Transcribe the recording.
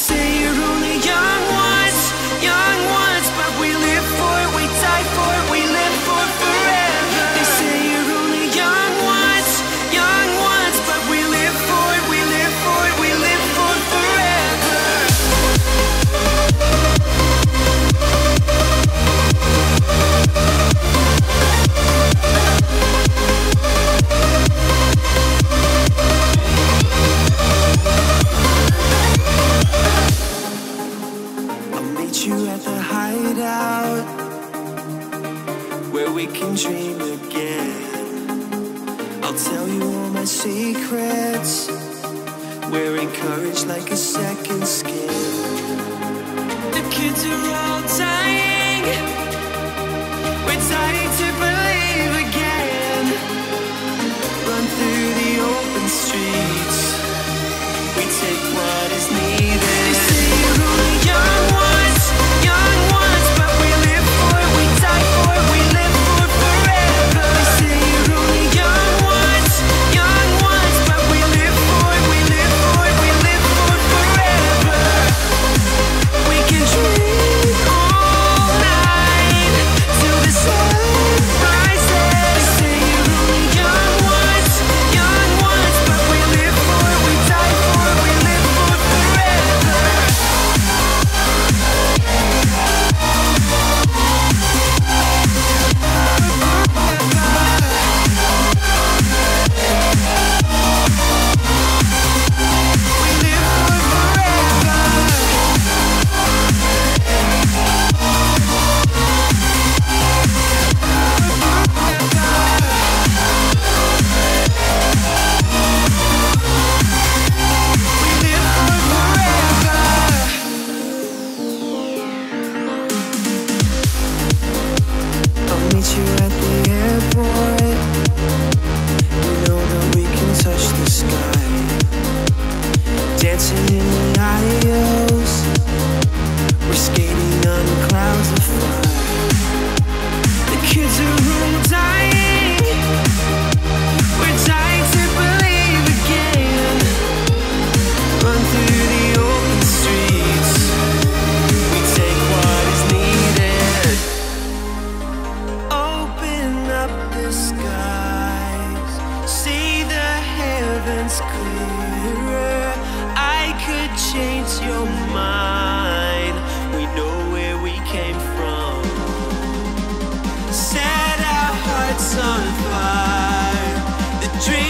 say you're only young ones, but we live for it, we die for it, we live for forever. They say you're only young ones, but we live for it, we live for it, we live for forever. You at the hideout, where we can dream again. I'll tell you all my secrets, wearing courage like a second skin. The kids are all dying, we're dying to believe again. Run through the open streets, we take what is needed. They say you're only young ones, but we live for it, we die for it, we live for forever. They say you're only young ones, but we live for it, we live for it, we live for forever. We can dream all night till the sun rises. They say you're only young ones, but we live for it, we die for it, we live for forever. Meet you at the airport. You know that we can touch the sky, dancing in the aisles, we're skating on clouds of fire. The kids are all dying, we're dying to believe again. Run through the open streets, we take what is needed. Open up the skies, see the heavens clearer. I could change your mind, we know where we came from. Set our hearts on fire, the dream